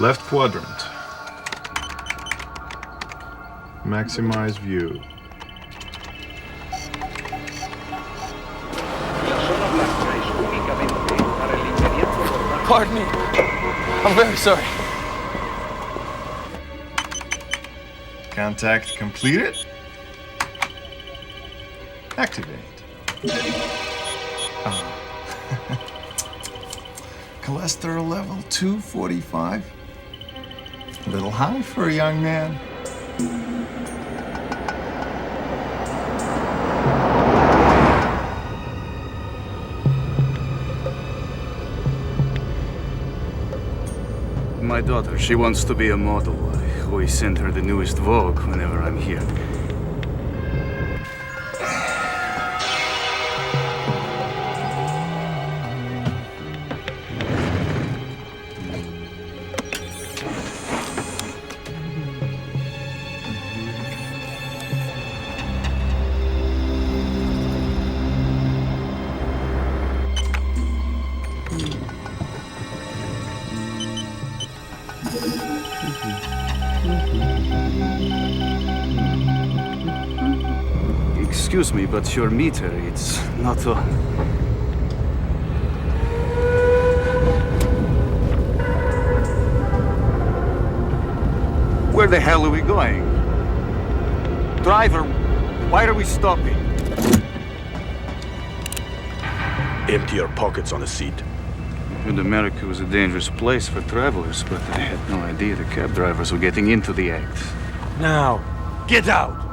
Left quadrant. Maximize view. Pardon me. I'm very sorry. Contact completed. Activate. Cholesterol level 245. A little high for a young man. My daughter, she wants to be a model. I always send her the newest Vogue whenever I'm here. Excuse me, but your meter, it's not on. Where the hell are we going? Driver, why are we stopping? Empty your pockets on the seat. And America was a dangerous place for travelers, but I had no idea the cab drivers were getting into the act. Now, get out!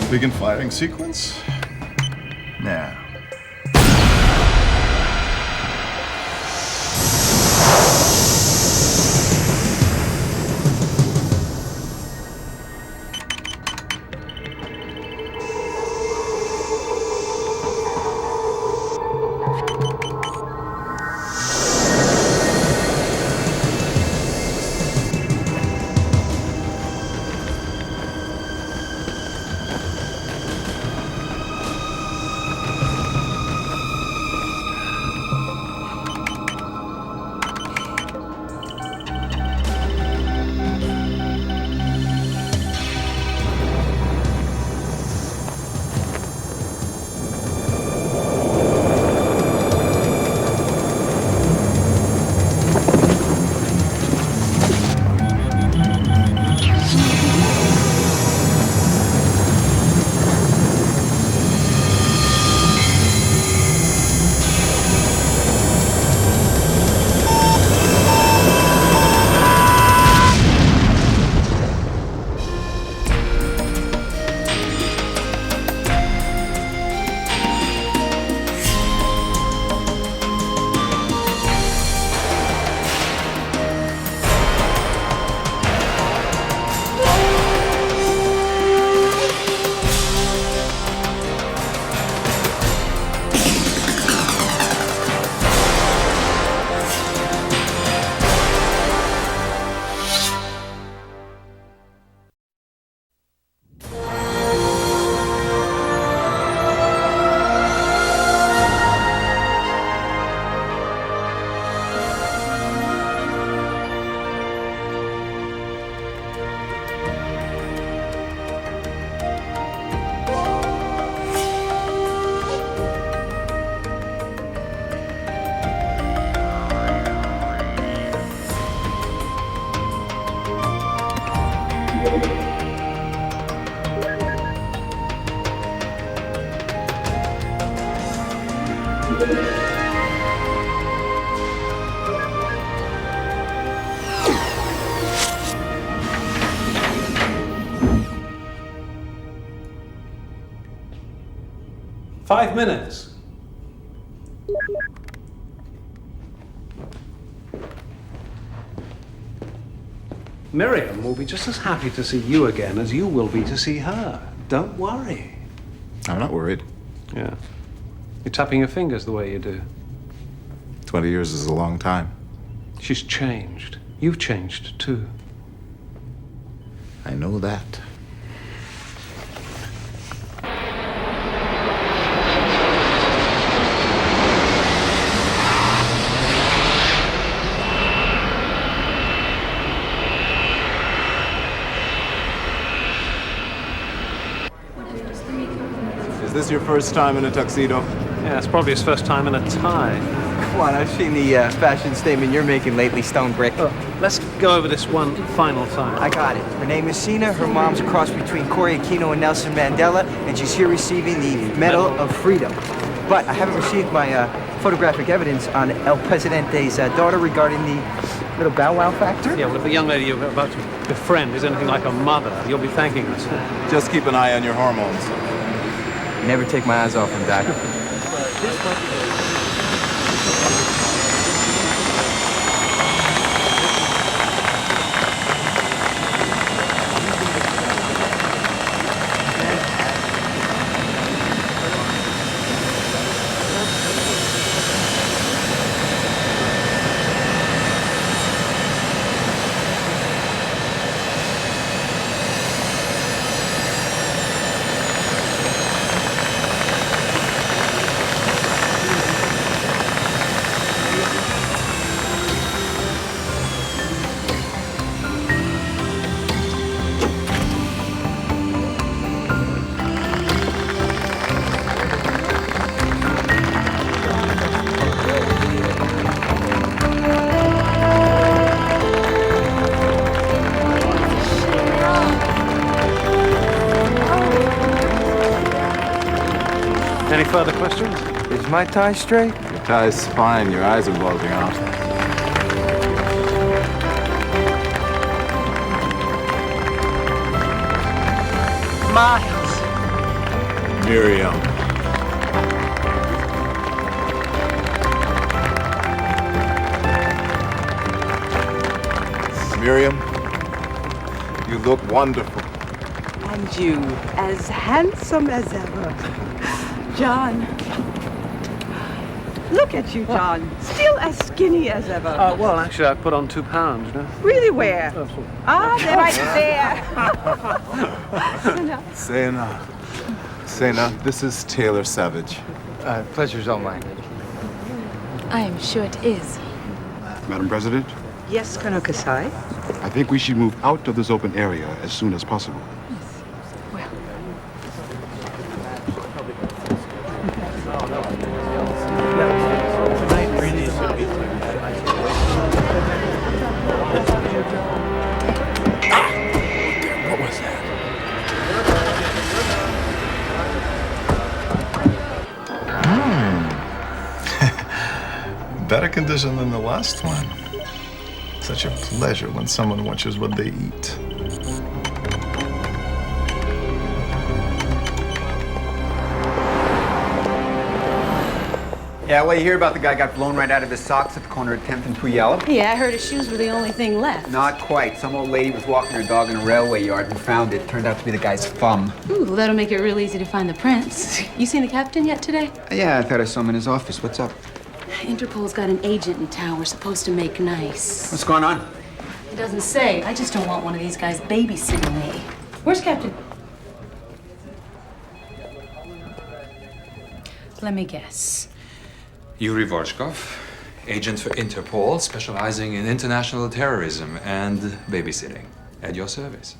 Begin firing sequence. Now. Five minutes. Miriam will be just as happy to see you again as you will be to see her. Don't worry. I'm not worried. Yeah. You're tapping your fingers the way you do. 20 years is a long time. She's changed. You've changed, too. I know that. Is this your first time in a tuxedo? Yeah, it's probably his first time in a tie. Come on, I've seen the fashion statement you're making lately, Stone Brick. Let's go over this one final time. I got it. Her name is Sina. Her mom's a cross between Corey Aquino and Nelson Mandela, and she's here receiving the Medal of Freedom. But I haven't received my photographic evidence on El Presidente's daughter regarding the little bow wow factor. Yeah, well, if the young lady you're about to befriend is anything like a mother, you'll be thanking us. Just keep an eye on your hormones. Never take my eyes off him, Doc. Any further questions? Is my tie straight? Your tie's fine. Your eyes are bulging out. Miles. Miriam. Miriam, you look wonderful. And you, as handsome as ever. John. Look at you, John. Still as skinny as ever. Well, actually, I put on 2 pounds, you know. Really, where? There, right there. Sena, this is Taylor Savage. Pleasure's all mine. I am sure it is. Madam President, Yes, Colonel Kasai. I think we should move out of this open area as soon as possible. Well, What was that? Better condition than the last one. Such a pleasure when someone watches what they eat. Yeah, what you hear about the guy got blown right out of his socks at the corner of 10th and Puyallup? yeah, I heard his shoes were the only thing left. Not quite. Some old lady was walking her dog in a railway yard and found it. Turned out to be the guy's thumb. Ooh, that'll make it real easy to find the prints. You seen the captain yet today? Yeah, I thought I saw him in his office. What's up? Interpol's got an agent in town we're supposed to make nice. What's going on? It doesn't say. I just don't want one of these guys babysitting me. Where's Captain? Let me guess. Yuri Vorshkov, agent for Interpol, specializing in international terrorism and babysitting. At your service.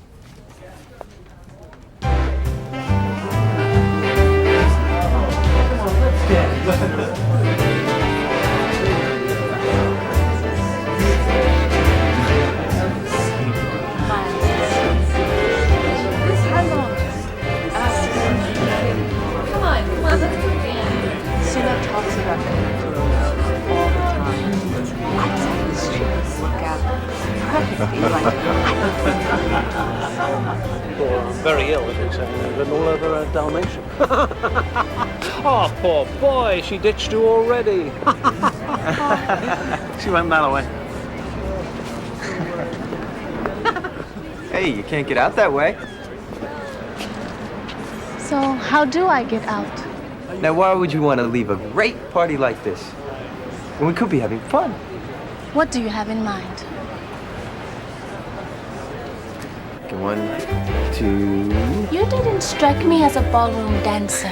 Very ill, as we say, and all over a Dalmatian. Oh, poor boy, she ditched you already. She went that way. Hey, you can't get out that way. So, how do I get out? Now, why would you want to leave a great party like this? And we could be having fun. What do you have in mind? Okay, 1, 2... You didn't strike me as a ballroom dancer.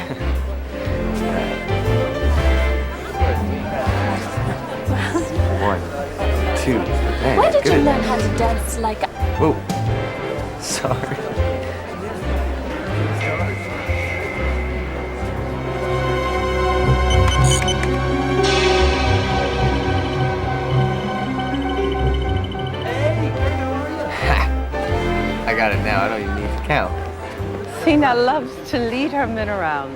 1, 2... Man, Where did you good. learn how to dance like a... Oh, sorry. I got it now. I don't even need to count. Cena loves to lead her men around.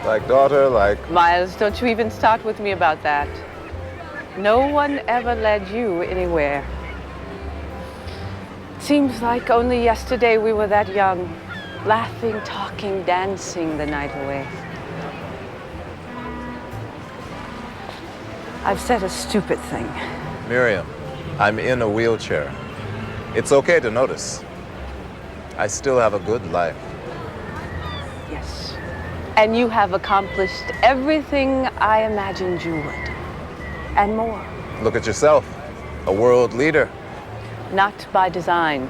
Like daughter, like... Miles, don't you even start with me about that. No one ever led you anywhere. Seems like only yesterday we were that young, laughing, talking, dancing the night away. I've said a stupid thing. Miriam, I'm in a wheelchair. It's okay to notice. I still have a good life. Yes. And you have accomplished everything I imagined you would. And more. Look at yourself, a world leader. Not by design.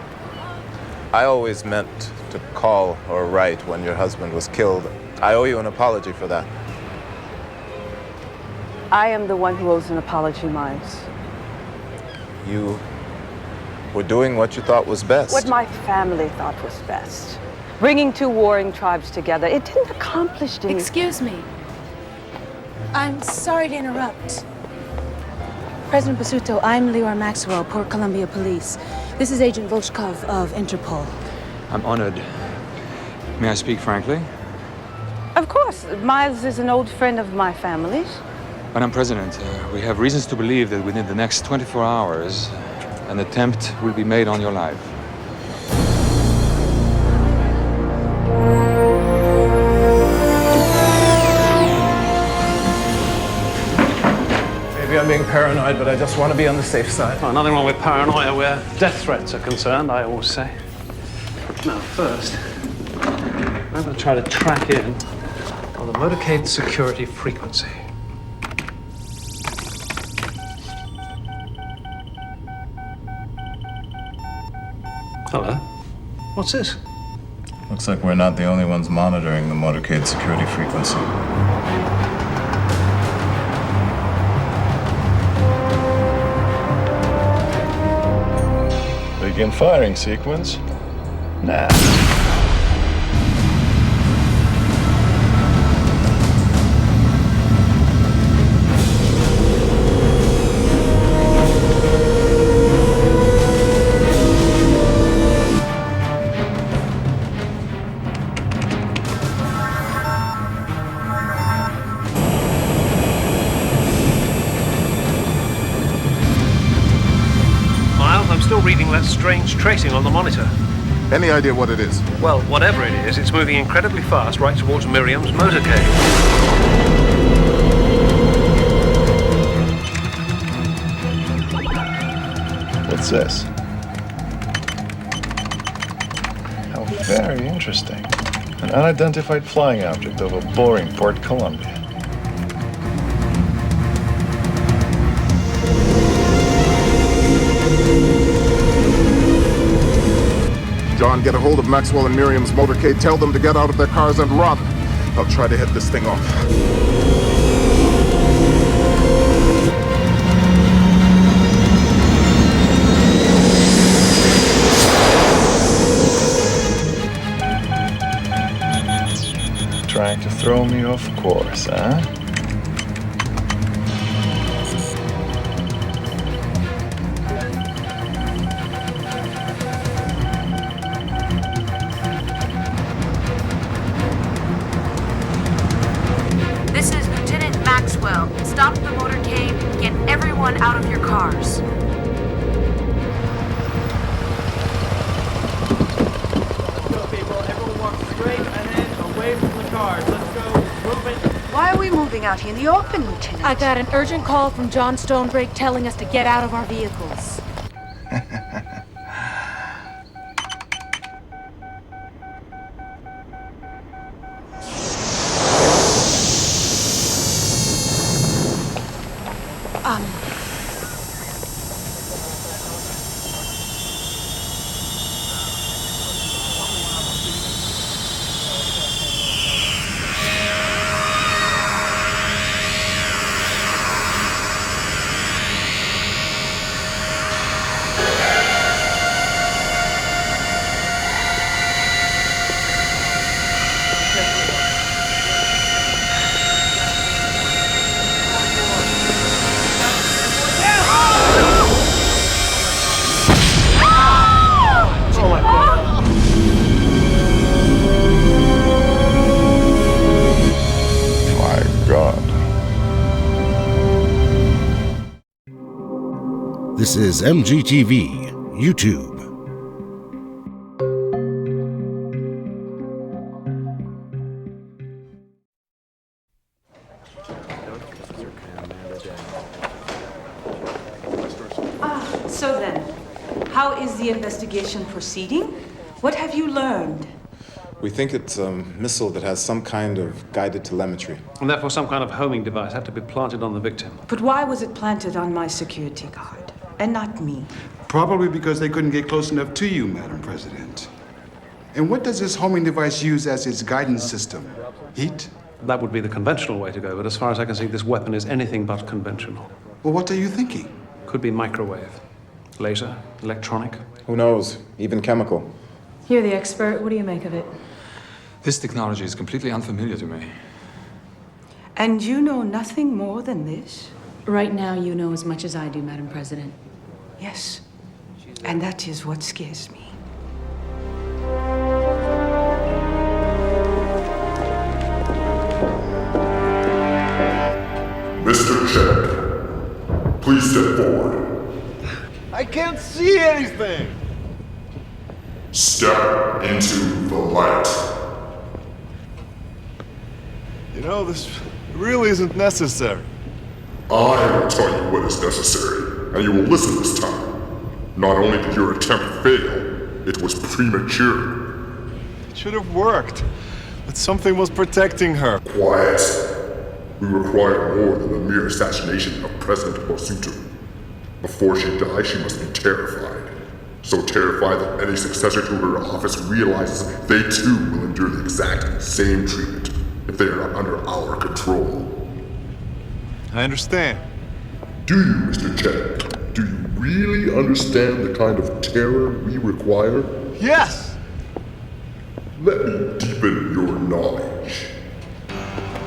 I always meant to call or write when your husband was killed. I owe you an apology for that. I am the one who owes an apology, Miles. You were doing what you thought was best. What my family thought was best. Bringing two warring tribes together. It didn't accomplish anything. Excuse me. I'm sorry to interrupt. President Basuto, I'm Leora Maxwell, Port Columbia Police. This is Agent Volchkov of Interpol. I'm honored. May I speak frankly? Of course. Miles is an old friend of my family's. Madam President, we have reasons to believe that within the next 24 hours, an attempt will be made on your life. Maybe I'm being paranoid, but I just want to be on the safe side. Oh, nothing wrong with paranoia where death threats are concerned, I always say. Now, first, I'm going to try to track in on the motorcade security frequency. Hello. What's this? Looks like we're not the only ones monitoring the motorcade security frequency. Begin firing sequence. Now. I'm still reading that strange tracing on the monitor. Any idea what it is? Well, whatever it is, it's moving incredibly fast right towards Miriam's motorcade. What's this? How very interesting. An unidentified flying object over boring Port Columbia. John, get a hold of Maxwell and Miriam's motorcade. Tell them to get out of their cars and run. I'll try to hit this thing off. Trying to throw me off course, huh? This is Lieutenant Maxwell. Stop the motorcade. Get everyone out of your cars. Why are we moving out here in the open, Lieutenant? I got an urgent call from John Stonebrake telling us to get out of our vehicles. This is MGTV, YouTube. So then, how is the investigation proceeding? What have you learned? We think it's a missile that has some kind of guided telemetry. And therefore some kind of homing device had to be planted on the victim. But why was it planted on my security guard and not me? Probably because they couldn't get close enough to you, Madam President. And what does this homing device use as its guidance system? Heat? That would be the conventional way to go, but as far as I can see, this weapon is anything but conventional. Well, what are you thinking? Could be microwave, laser, electronic. Who knows? Even chemical. You're the expert. What do you make of it? This technology is completely unfamiliar to me. And you know nothing more than this? Right now, you know as much as I do, Madam President. Yes. And that is what scares me. Mr. Chen, please step forward. I can't see anything! Step into the light. You know, this really isn't necessary. I will tell you what is necessary, and you will listen this time. Not only did your attempt fail, it was premature. It should have worked, but something was protecting her. Quiet. We require more than the mere assassination of President Basuto. Before she dies, she must be terrified. So terrified that any successor to her office realizes they too will endure the exact same treatment if they are not under our control. I understand. Do you, Mr. Chen? Do you really understand the kind of terror we require? Yes! Let me deepen your knowledge.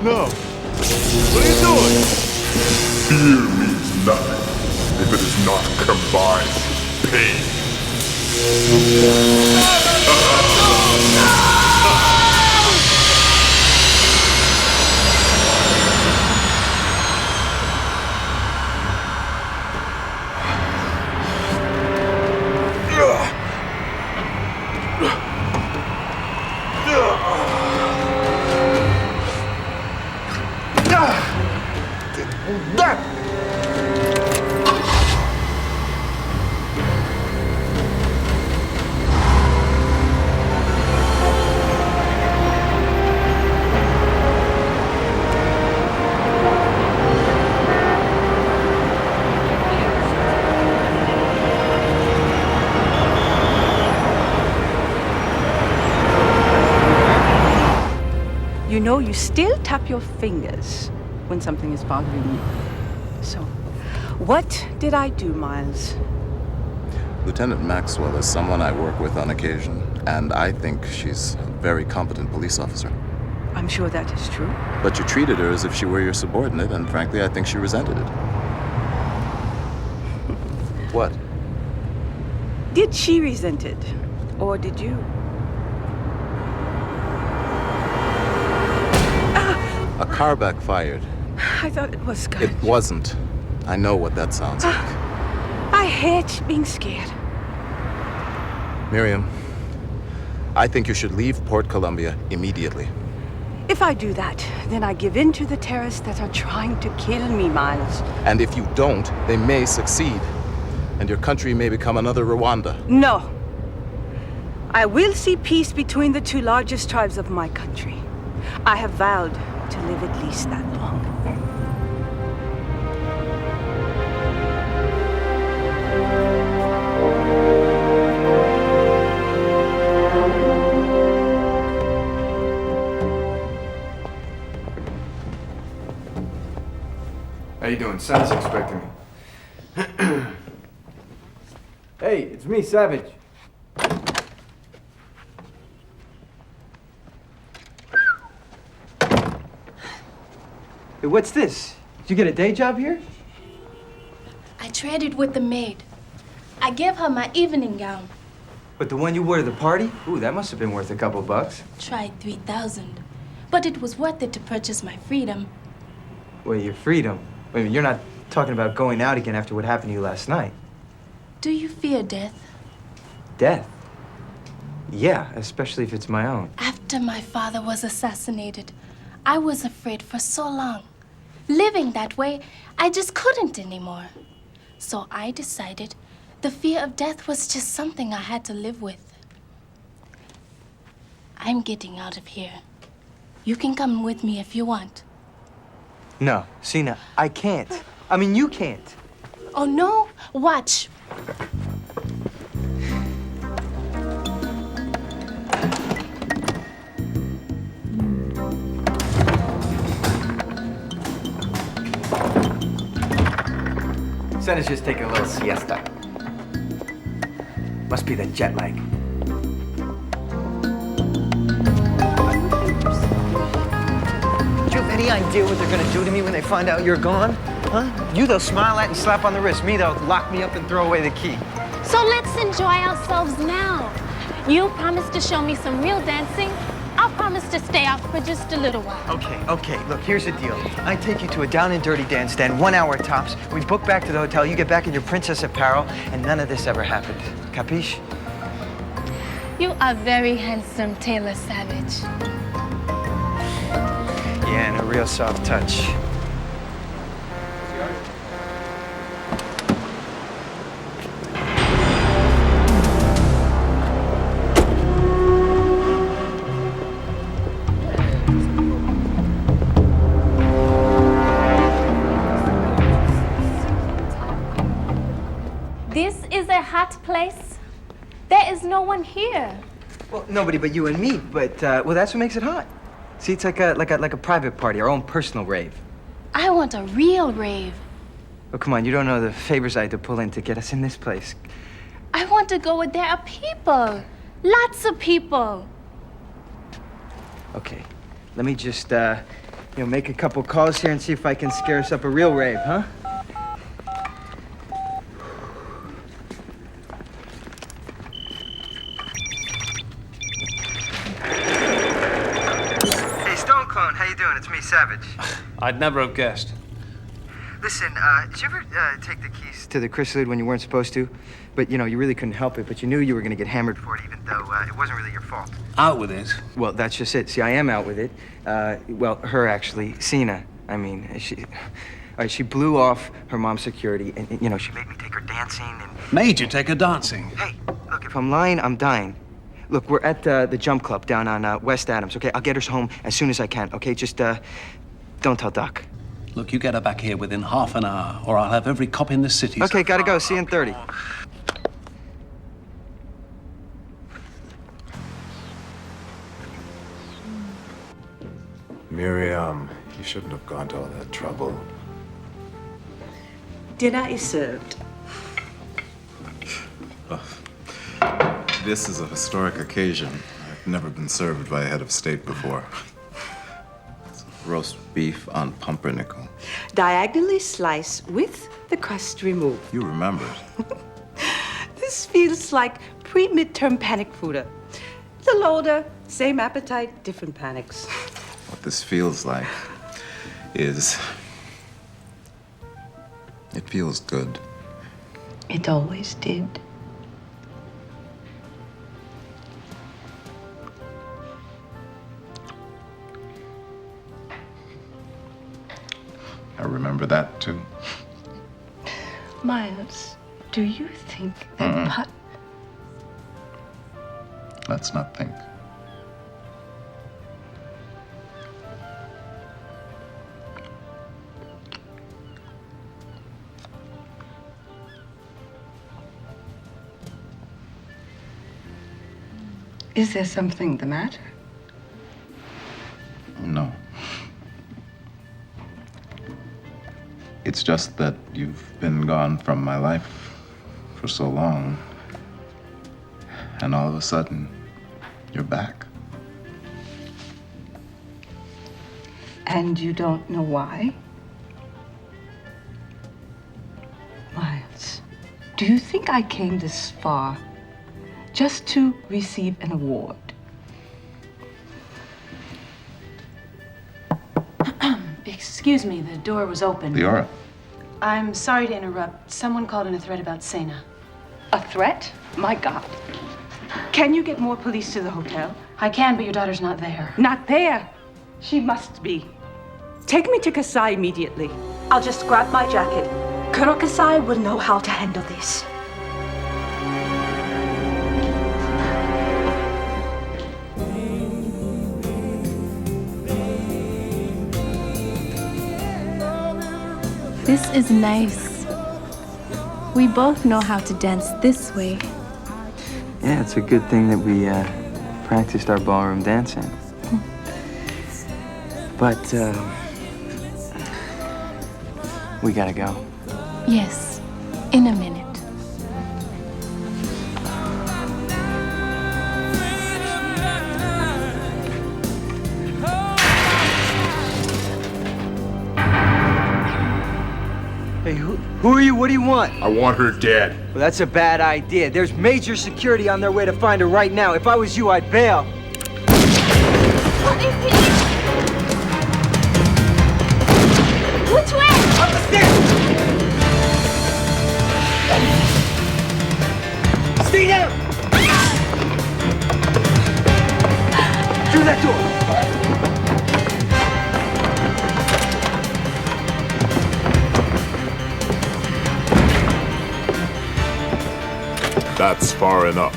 No. What are you doing? Fear means nothing if it is not combined pain. You know, you still tap your fingers when something is bothering you. So, what did I do, Miles? Lieutenant Maxwell is someone I work with on occasion, and I think she's a very competent police officer. I'm sure that is true. But you treated her as if she were your subordinate, and frankly, I think she resented it. What? Did she resent it? Or did you? A car backfired. I thought it was good. It wasn't. I know what that sounds like. I hate being scared. Miriam, I think you should leave Port Columbia immediately. If I do that, then I give in to the terrorists that are trying to kill me, Miles. And if you don't, they may succeed. And your country may become another Rwanda. No. I will see peace between the two largest tribes of my country. I have vowed to live at least that long. How you doing? Son's expecting me. Hey, it's me, Savage. Hey, what's this? Did you get a day job here? I traded with the maid. I gave her my evening gown. But the one you wore to the party? Ooh, that must have been worth a couple bucks. Tried 3,000. But it was worth it to purchase my freedom. Well, your freedom? Wait a minute, you're not talking about going out again after what happened to you last night. Do you fear death? Death? Yeah, especially if it's my own. After my father was assassinated, I was afraid for so long. Living that way, I just couldn't anymore. So I decided the fear of death was just something I had to live with. I'm getting out of here. You can come with me if you want. No, Sina, I can't. I mean, you can't. Oh, no? Watch. Sena's just taking a little siesta. Must be the jet lag. Do you have any idea what they're gonna do to me when they find out you're gone? Huh? You, they'll smile at and slap on the wrist. Me, they'll lock me up and throw away the key. So let's enjoy ourselves now. You promised to show me some real dancing. I'll promise to stay out for just a little while. Okay, look, here's the deal. I take you to a down and dirty dance stand, 1 hour tops. We book back to the hotel, you get back in your princess apparel, and none of this ever happened. Capiche? You are very handsome, Taylor Savage. Yeah, and a real soft touch. This is a hot place. There is no one here. Well, nobody but you and me, but, well, that's what makes it hot. See, it's like a private party, our own personal rave. I want a real rave. Oh, come on, you don't know the favors I had to pull in to get us in this place. I want to go where there are people. Lots of people. Okay, let me just, make a couple calls here and see if I can scare us up a real rave, huh? Hey, Stone Clone, how you doing? It's me, Savage. I'd never have guessed. Listen, did you ever take the keys to the chrysalid when you weren't supposed to? But, you really couldn't help it, but you knew you were gonna get hammered for it, even though it wasn't really your fault. Out with it? Well, that's just it. See, I am out with it. Well, her actually, Sina. I mean, she blew off her mom's security, and, she made me take her dancing and... Made you take her dancing? Hey, look, if I'm lying, I'm dying. Look, we're at the Jump Club down on West Adams, okay? I'll get her home as soon as I can, okay? Just, don't tell Doc. Look, you get her back here within half an hour, or I'll have every cop in the city. Okay, gotta go. See you in 30. Miriam, you shouldn't have gone to all that trouble. Dinner is served. This is a historic occasion. I've never been served by a head of state before. It's roast beef on pumpernickel. Diagonally sliced with the crust removed. You remembered. This feels like pre-midterm panic food. A little older, same appetite, different panics. What this feels like is... it feels good. It always did. I remember that, too. Miles, do you think that Let's not think. Is there something the matter? No. It's just that you've been gone from my life for so long, and all of a sudden, you're back. And you don't know why? Miles, do you think I came this far just to receive an award? Excuse me, the door was open. Leora. I'm sorry to interrupt. Someone called in a threat about Sena. A threat? My God. Can you get more police to the hotel? I can, but your daughter's not there. Not there. She must be. Take me to Kasai immediately. I'll just grab my jacket. Colonel Kasai will know how to handle this. This is nice. We both know how to dance this way. Yeah, it's a good thing that we practiced our ballroom dancing. But we gotta go. Yes, in a minute. Hey, who are you? What do you want? I want her dead. Well, that's a bad idea. There's major security on their way to find her right now. If I was you, I'd bail. What is it? Which way? Up the stairs! Stay down! Through that door! That's far enough.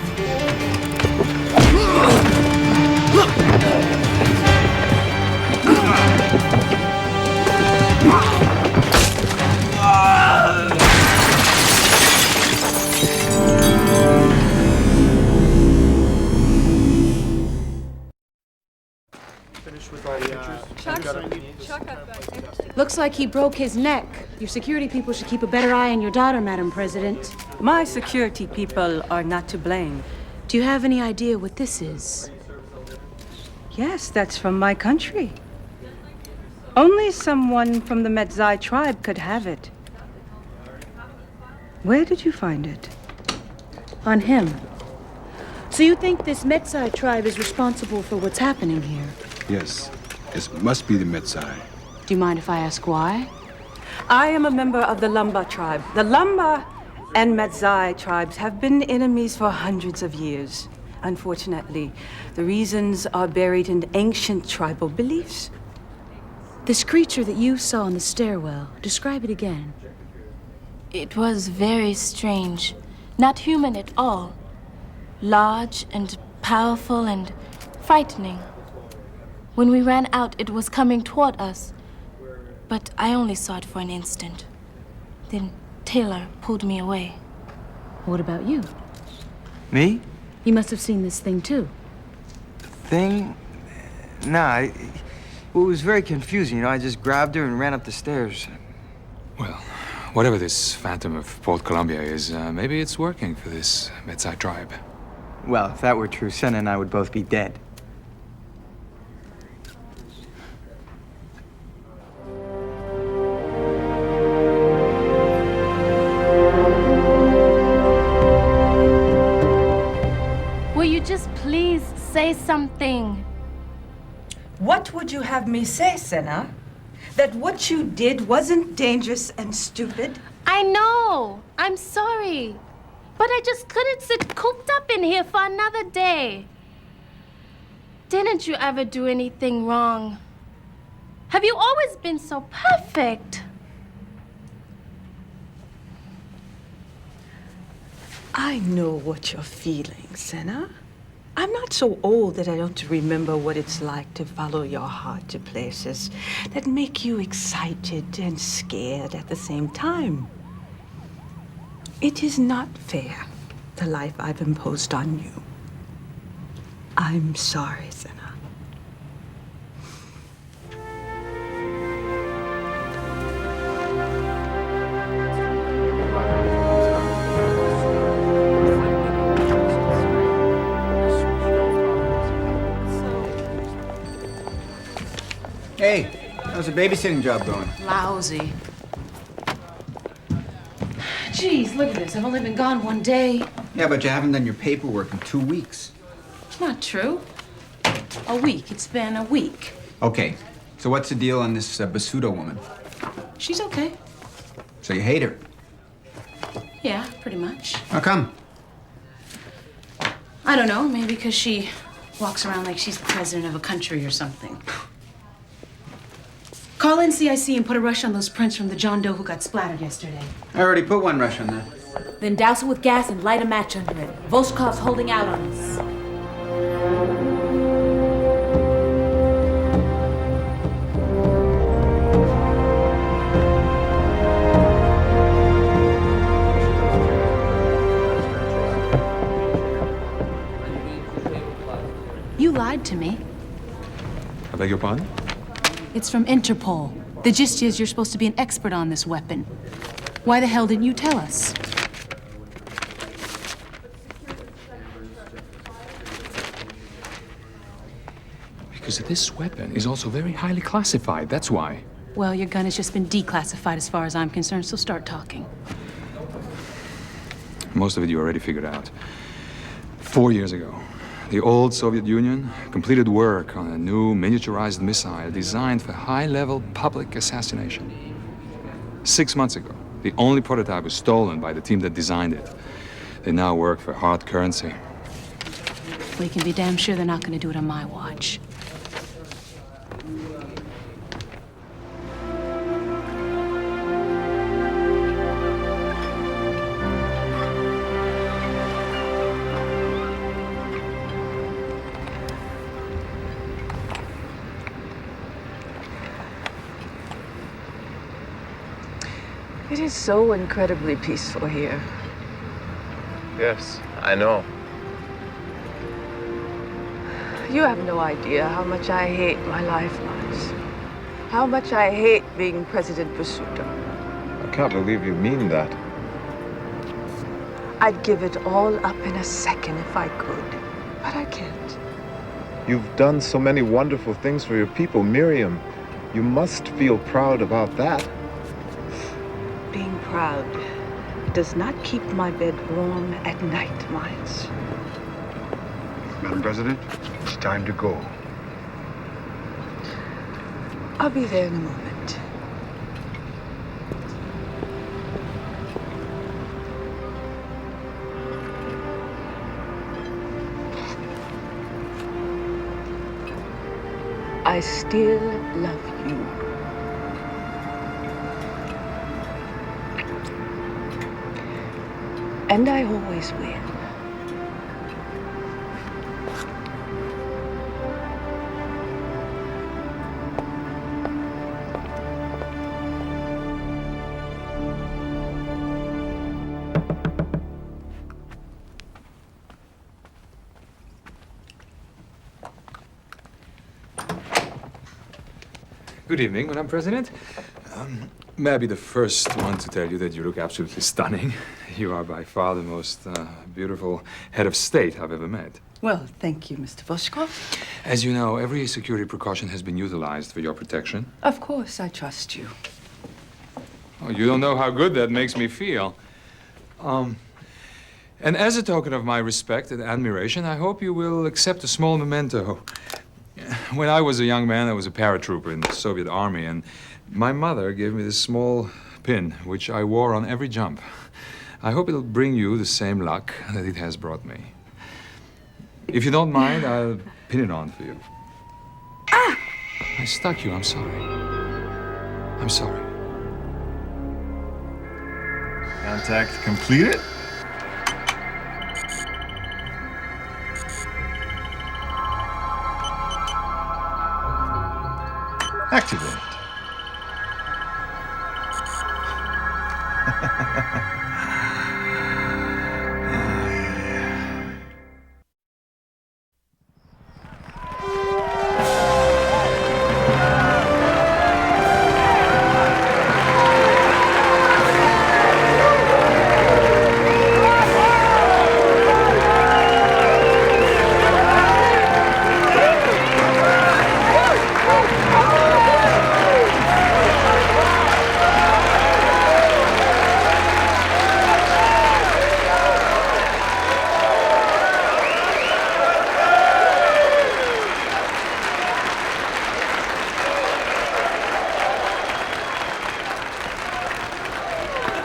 Looks like he broke his neck. Your security people should keep a better eye on your daughter, Madam President. My security people are not to blame. Do you have any idea what this is? Yes, that's from my country. Only someone from the M.A.N.T.I.S tribe could have it. Where did you find it? On him. So you think this M.A.N.T.I.S tribe is responsible for what's happening here? Yes, this must be the M.A.N.T.I.S. Do you mind if I ask why? I am a member of the Lumba tribe. The Lumba and M.A.N.T.I.S tribes have been enemies for hundreds of years. Unfortunately, the reasons are buried in ancient tribal beliefs. This creature that you saw in the stairwell, describe it again. It was very strange. Not human at all. Large and powerful and frightening. When we ran out, it was coming toward us. But I only saw it for an instant. Then Taylor pulled me away. What about you? Me? You must have seen this thing too. Thing? Nah, it was very confusing, you know. I just grabbed her and ran up the stairs. Well, whatever this phantom of Port Columbia is, maybe it's working for this M.A.N.T.I.S tribe. Well, if that were true, Senna and I would both be dead. Will you just please say something? What would you have me say, Senna? That what you did wasn't dangerous and stupid? I know. I'm sorry. But I just couldn't sit cooped up in here for another day. Didn't you ever do anything wrong? Have you always been so perfect? I know what you're feeling, Senna. I'm not so old that I don't remember what it's like to follow your heart to places that make you excited and scared at the same time. It is not fair, the life I've imposed on you. I'm sorry, Senna. Hey, how's the babysitting job going? Lousy. Geez, look at this. I've only been gone one day. Yeah, but you haven't done your paperwork in 2 weeks. Not true. A week. It's been a week. Okay, so what's the deal on this Basuto woman? She's okay. So you hate her? Yeah, pretty much. How come? I don't know, maybe because she walks around like she's the president of a country or something. Call NCIC and put a rush on those prints from the John Doe who got splattered yesterday. I already put one rush on that. Then douse it with gas and light a match under it. Volchkov's holding out on us. You lied to me. I beg your pardon? It's from Interpol. The gist is you're supposed to be an expert on this weapon. Why the hell didn't you tell us? Because this weapon is also very highly classified, that's why. Well, your gun has just been declassified as far as I'm concerned, so start talking. Most of it you already figured out. 4 years ago, the old Soviet Union completed work on a new miniaturized missile designed for high-level public assassination. 6 months ago, the only prototype was stolen by the team that designed it. They now work for hard currency. We can be damn sure they're not going to do it on my watch. It is so incredibly peaceful here. Yes, I know. You have no idea how much I hate my life, Lars. How much I hate being President Basuto. I can't believe you mean that. I'd give it all up in a second if I could, but I can't. You've done so many wonderful things for your people, Miriam. You must feel proud about that. Being proud does not keep my bed warm at night, Miles. Madam President, it's time to go. I'll be there in a moment. I still love you. And I always will. Good evening, Madam President. May I be the first one to tell you that you look absolutely stunning. You are by far the most beautiful head of state I've ever met. Well, thank you, Mr. Volchkov. As you know, every security precaution has been utilized for your protection. Of course, I trust you. Oh, you don't know how good that makes me feel. And as a token of my respect and admiration, I hope you will accept a small memento. When I was a young man, I was a paratrooper in the Soviet Army, and my mother gave me this small pin, which I wore on every jump. I hope it'll bring you the same luck that it has brought me. If you don't mind, I'll pin it on for you. Ah! I stuck you, I'm sorry. I'm sorry. Contact completed. Activate.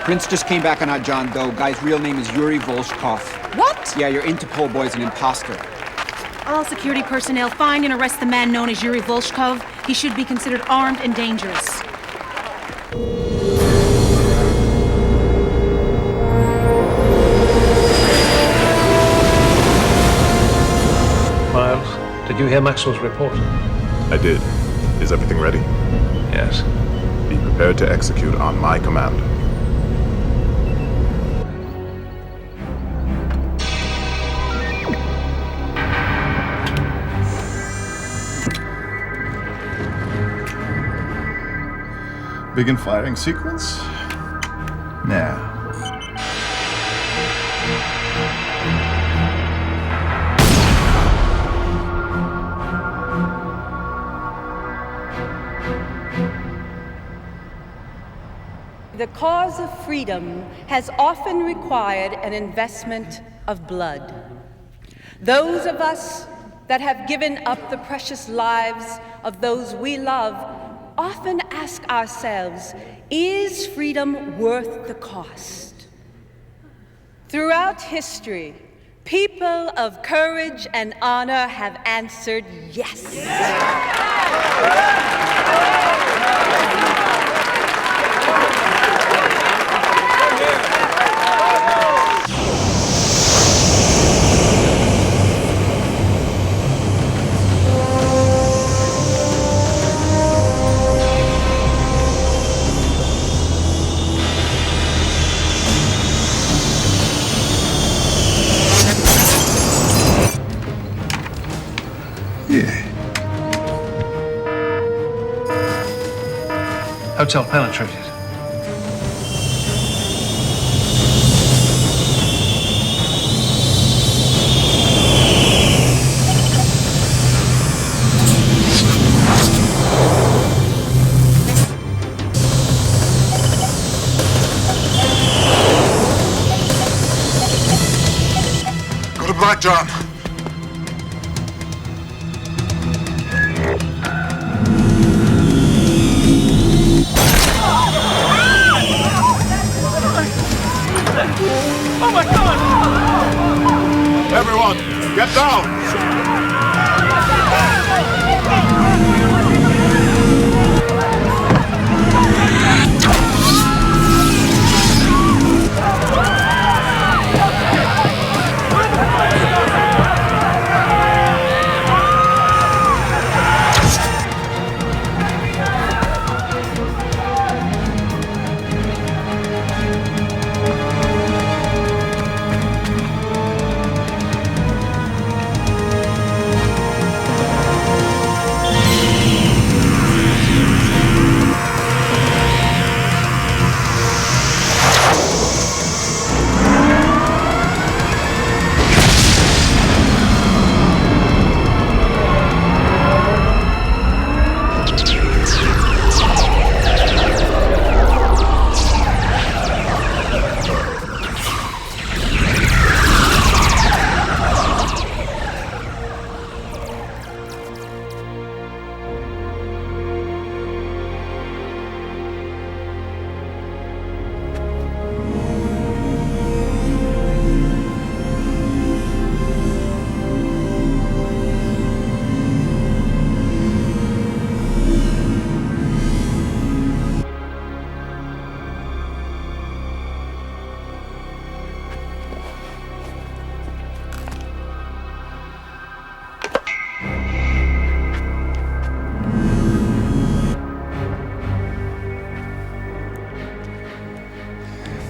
Prince just came back on our John Doe. Guy's real name is Yuri Volchkov. What? Yeah, your Interpol boy's an imposter. All security personnel find and arrest the man known as Yuri Volchkov. He should be considered armed and dangerous. Miles, did you hear Maxwell's report? I did. Is everything ready? Yes. Be prepared to execute on my command. Begin firing sequence? Now. The cause of freedom has often required an investment of blood. Those of us that have given up the precious lives of those we love often ask ourselves, is freedom worth the cost? Throughout history, people of courage and honor have answered yes. Hotel penetrated. Go to Black John. Oh my God! Everyone, get down!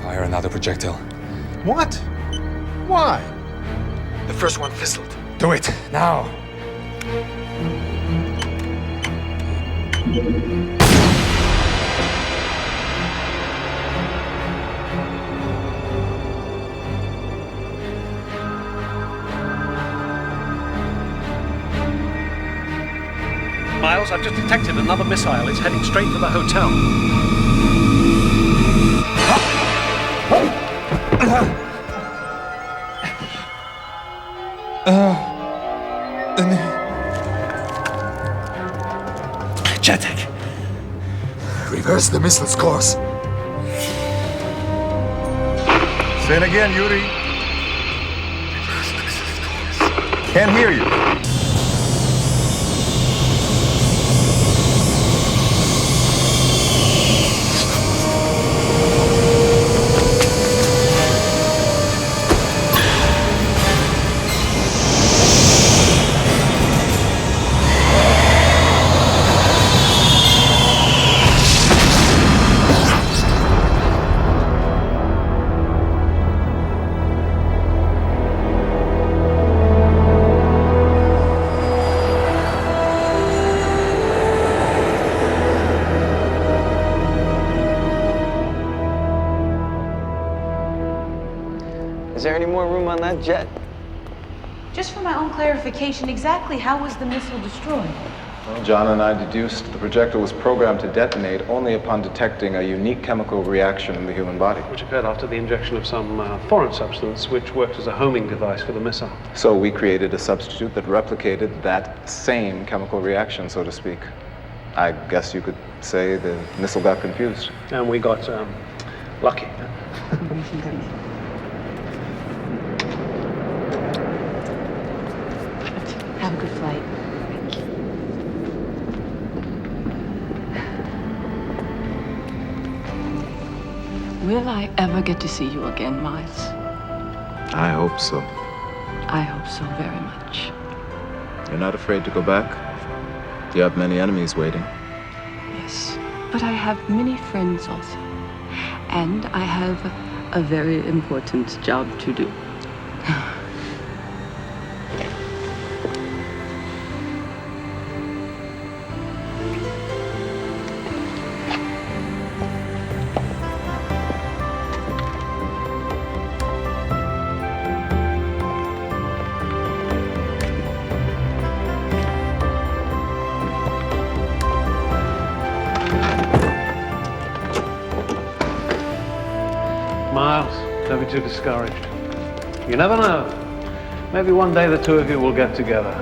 Fire another projectile. What? Why? The first one fizzled. Do it, now. Miles, I've just detected another missile. It's heading straight for the hotel. Jetek. Reverse the missile's course. Say it again, Yuri. Can't hear you. Is there any more room on that jet? Just for my own clarification, exactly how was the missile destroyed? Well, John and I deduced the projectile was programmed to detonate only upon detecting a unique chemical reaction in the human body. Which occurred after the injection of some foreign substance which worked as a homing device for the missile. So we created a substitute that replicated that same chemical reaction, so to speak. I guess you could say the missile got confused. And we got lucky. Have a good flight. Will I ever get to see you again, Miles? I hope so. I hope so very much. You're not afraid to go back? You have many enemies waiting. Yes, but I have many friends also. And I have a very important job to do. Miles, don't be too discouraged. You never know. Maybe one day the two of you will get together.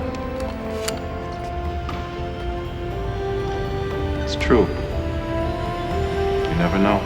It's true. You never know.